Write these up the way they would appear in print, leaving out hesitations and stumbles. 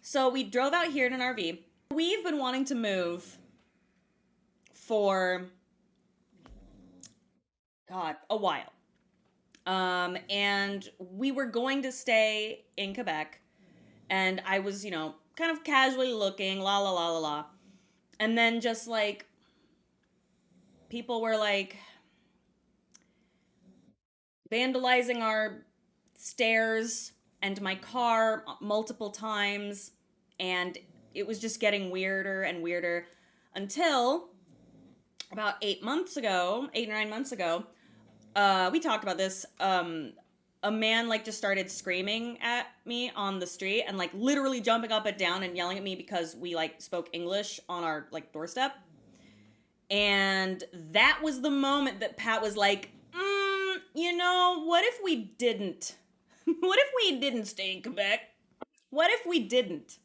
So we drove out here in an RV. We've been wanting to move for, God, a while. And we were going to stay in Quebec, and I was, kind of casually looking, la la la la la. And then just like, people were like vandalizing our stairs and my car multiple times, and it was just getting weirder and weirder until about 8 or 9 months ago. We talked about this. A man like just started screaming at me on the street and like literally jumping up and down and yelling at me because we like spoke English on our like doorstep. And that was the moment that Pat was like, what if we didn't? What if we didn't stay in Quebec? What if we didn't?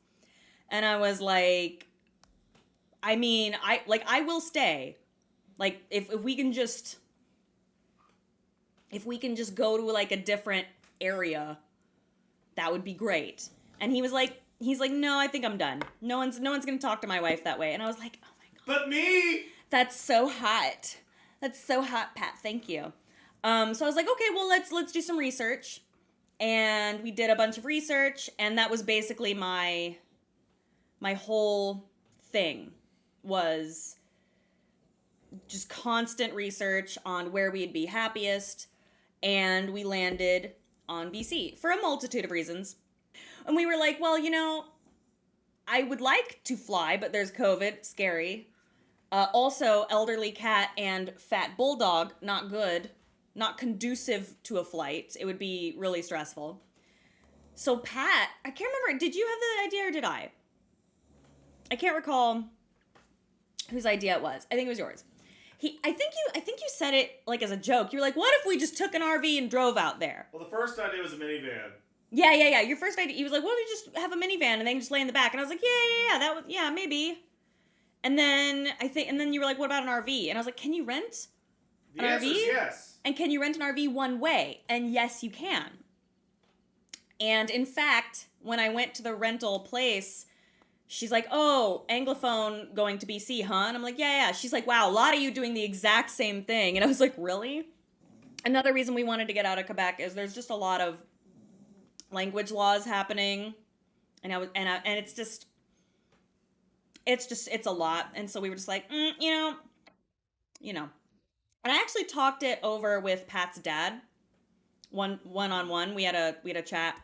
And I was like, I will stay. Like if we can just go to like a different area, that would be great. And he's like, no, I think I'm done. No one's gonna talk to my wife that way. And I was like, oh my God. But me! That's so hot. That's so hot, Pat. Thank you. So I was like, okay, well, let's do some research. And we did a bunch of research, and that was basically my whole thing was just constant research on where we'd be happiest, and we landed on BC for a multitude of reasons. And we were like, well, I would like to fly, but there's COVID, scary. Also, elderly cat and fat bulldog, not good, not conducive to a flight. It would be really stressful. So Pat, I can't remember, did you have the idea or did I? I can't recall whose idea it was. I think it was yours. I think you said it like as a joke. You were like, what if we just took an RV and drove out there? Well, the first idea was a minivan. Yeah. Your first idea, he was like, what if we just have a minivan and they can just lay in the back? And I was like, yeah, maybe. And then you were like, what about an RV? And I was like, can you rent an RV? Is yes. And can you rent an RV one way? And yes, you can. And in fact, when I went to the rental place, she's like, oh, Anglophone going to BC, huh? And I'm like, yeah. She's like, wow, a lot of you doing the exact same thing. And I was like, really? Another reason we wanted to get out of Quebec is there's just a lot of language laws happening. And it's a lot. And so we were just like, And I actually talked it over with Pat's dad, one-on-one. We had a chat.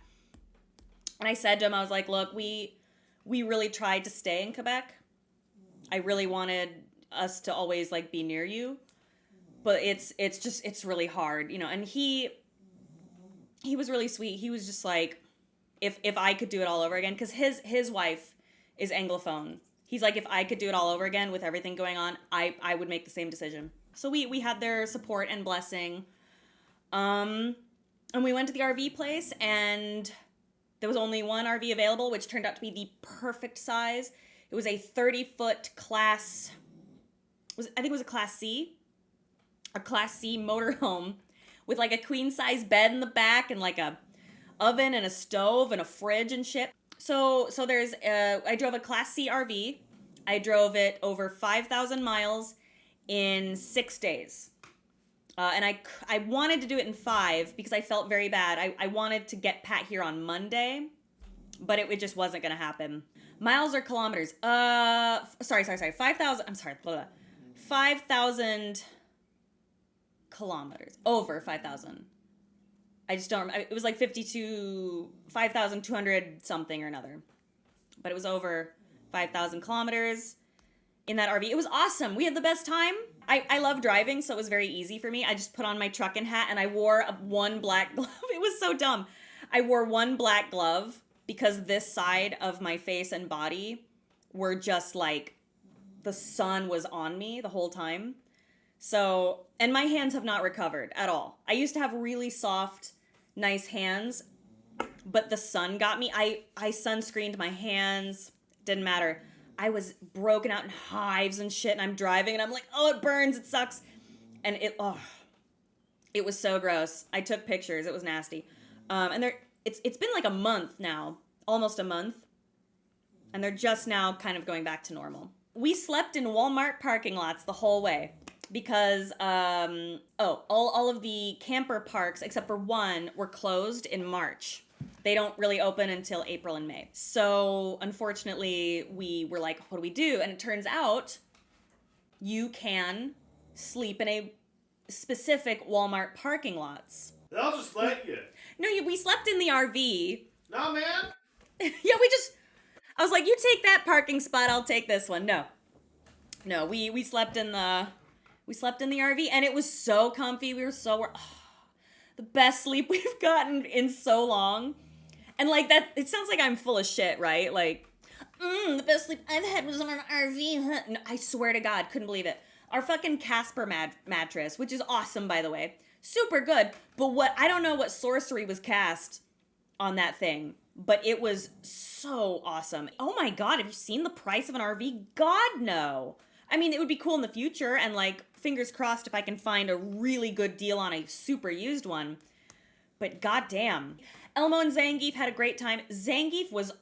And I said to him, I was like, look, we really tried to stay in Quebec. I really wanted us to always like be near you, but it's really hard, and he was really sweet. He was just like, if I could do it all over again, because his wife is Anglophone. He's like, if I could do it all over again with everything going on, I would make the same decision. So we had their support and blessing. And we went to the RV place, and there was only one RV available, which turned out to be the perfect size. It was a 30-foot class, I think it was a Class C motorhome with like a queen-size bed in the back and like a oven and a stove and a fridge and shit. So there's, I drove a Class C RV. I drove it over 5,000 miles in 6 days. And I wanted to do it in 5 because I felt very bad. I wanted to get Pat here on Monday, but it just wasn't going to happen. Miles or kilometers? Sorry. 5,000, I'm sorry. 5,000 kilometers. Over 5,000. I just don't remember. It was like 5,200 something or another. But it was over 5,000 kilometers in that RV. It was awesome. We had the best time. I love driving, so it was very easy for me. I just put on my trucking hat and I wore one black glove. It was so dumb. I wore one black glove because this side of my face and body were just like, the sun was on me the whole time. So, and my hands have not recovered at all. I used to have really soft, nice hands, but the sun got me. I sunscreened my hands. Didn't matter. I was broken out in hives and shit, and I'm driving, and I'm like, oh, it burns, it sucks. And it was so gross. I took pictures. It was nasty. And it's been like a month now, almost a month. And they're just now kind of going back to normal. We slept in Walmart parking lots the whole way because all of the camper parks except for one were closed in March. They don't really open until April and May. So unfortunately, we were like, what do we do? And it turns out you can sleep in a specific Walmart parking lots. They'll just let you. No, we slept in the RV. No, man. Yeah, I was like, you take that parking spot, I'll take this one. No, we slept in the RV, and it was so comfy. The best sleep we've gotten in so long. And like that, it sounds like I'm full of shit, right? Like, the best sleep I've had was on an RV. Huh? No, I swear to God, couldn't believe it. Our fucking Casper mattress, which is awesome, by the way, super good. But I don't know what sorcery was cast on that thing, but it was so awesome. Oh my God, have you seen the price of an RV? God, no. I mean, it would be cool in the future, and like, fingers crossed if I can find a really good deal on a super used one. But goddamn. Elmo and Zangief had a great time. Zangief was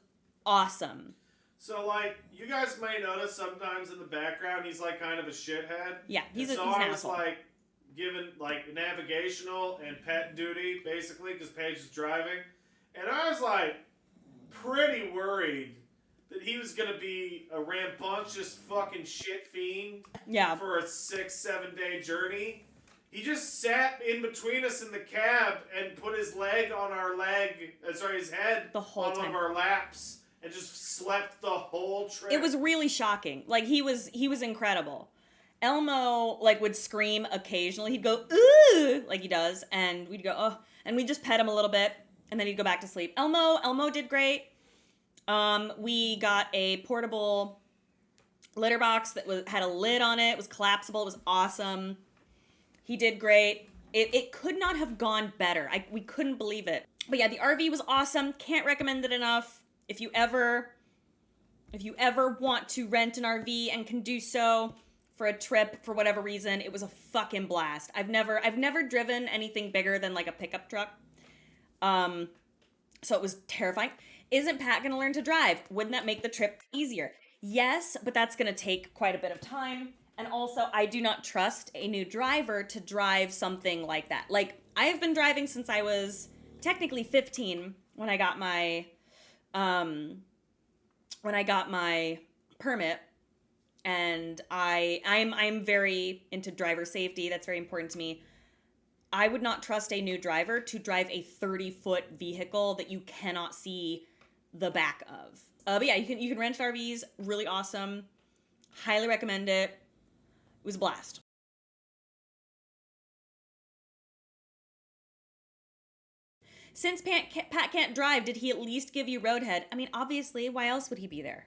awesome. So, like, you guys may notice sometimes in the background he's like kind of a shithead. Yeah, he's an I was asshole. like given like navigational and pet duty basically because Paige is driving, and I was like pretty worried that he was gonna be a rambunctious fucking shit fiend. Yeah. For a 6-7 day journey. He just sat in between us in the cab and put his leg on our his head The whole on time. one of our laps and just slept the whole trip. It was really shocking. Like, he was incredible. Elmo, like, would scream occasionally. He'd go, ooh, like he does. And we'd go, oh. And we'd just pet him a little bit. And then he'd go back to sleep. Elmo did great. We got a portable litter box that had a lid on it. It was collapsible. It was awesome. He did great. It could not have gone better. We couldn't believe it. But yeah, the RV was awesome. Can't recommend it enough. If you ever want to rent an RV and can do so for a trip for whatever reason, it was a fucking blast. I've never driven anything bigger than like a pickup truck. So it was terrifying. Isn't Pat gonna learn to drive? Wouldn't that make the trip easier? Yes, but that's gonna take quite a bit of time. And also, I do not trust a new driver to drive something like that. Like, I have been driving since I was technically 15 when I got my permit, and I'm very into driver safety. That's very important to me. I would not trust a new driver to drive a 30-foot vehicle that you cannot see the back of. But yeah, you can rent RVs. Really awesome. Highly recommend it. It was a blast. Since Pat can't drive, did he at least give you roadhead? I mean, obviously, why else would he be there?